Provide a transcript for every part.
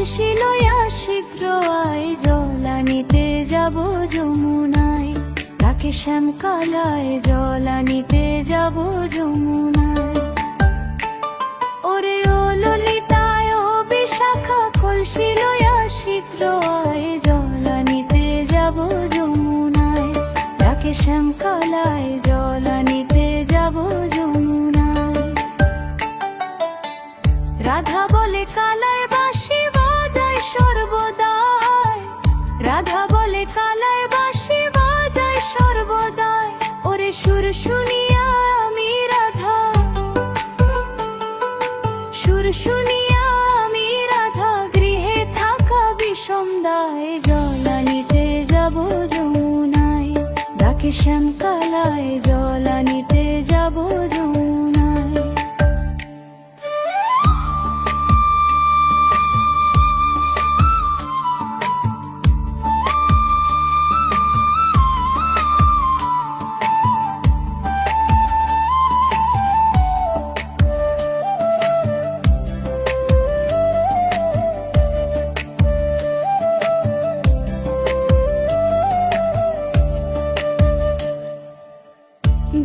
কলসি লইয়া শীঘ্র আয়, জল আনিতে যাব যমুনায়। ডাকে শ্যামকালায়, জল আনিতে যাব যমুনায়। ওরে ও ললিতায় ও বিশাখা, কলসি লইয়া শীঘ্র আয়, জল আনিতে যাব যমুনায়। ডাকে শ্যামকালায়, জল আনিতে যাব যমুনায়। রাধা বলে কালায় বাঁশি বাজায় সর্বদাই, রাধা বলে কালায় বাঁশি বাজায় সর্বদাই। ওরে সুর শুনিয়া আমি রাধা, সুর শুনিয়া আমি রাধা, গৃহে থাকা বিষম দায়। জল আনিতে যাব যমুনায়, ডাকে শ্যামকালায়, জল আনিতে যাব যমুনায়।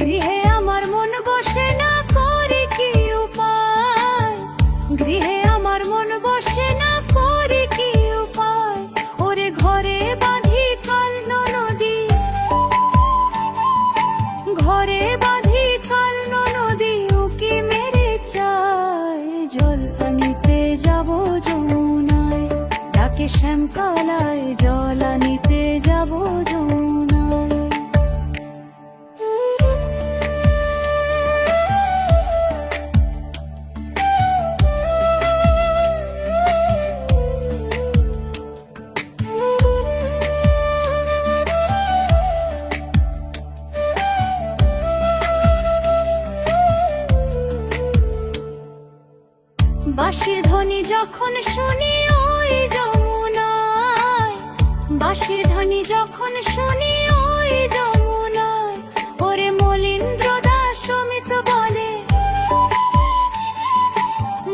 গৃহে আমার মন বসে না, করি কি উপায়? গৃহে আমার মন বসে না, করি কি উপায়? ওরে ঘরে বাঁধি কাল নদী, ঘরে বাঁধি কাল নদী, উকি মেরে চাই। জল আনিতে যাব যমুনায়, ডাকে শ্যামকালায়, জল আনিতে যাব যমুনায়। বাঁশির ধ্বনি যখন শুনি ওই যমুনায়, বাঁশির ধ্বনি যখন শুনি ওই যমুনায়। ওরে মলীন্দ্র দাস সমিত বলে,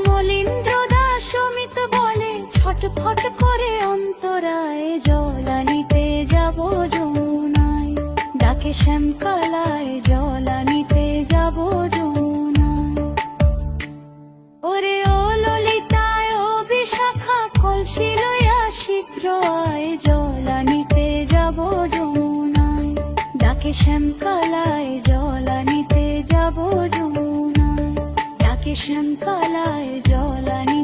মলীন্দ্র দাস সমিত বলে, ছটফট করে অন্তরায়। জল আনিতে যাব যমুনায়, ডাকে শ্যামকালায়, জল আনিতে যাব যমুনায়। ওরে ও ললিতায় ও বিশাখা, কলসি লইয়া শীঘ্র আয়, জল আনিতে যাব যমুনায়। ডাকে শ্যামকালায়, জল আনিতে যাব যমুনায়। ডাকে শ্যামকালায়, জল আনিতে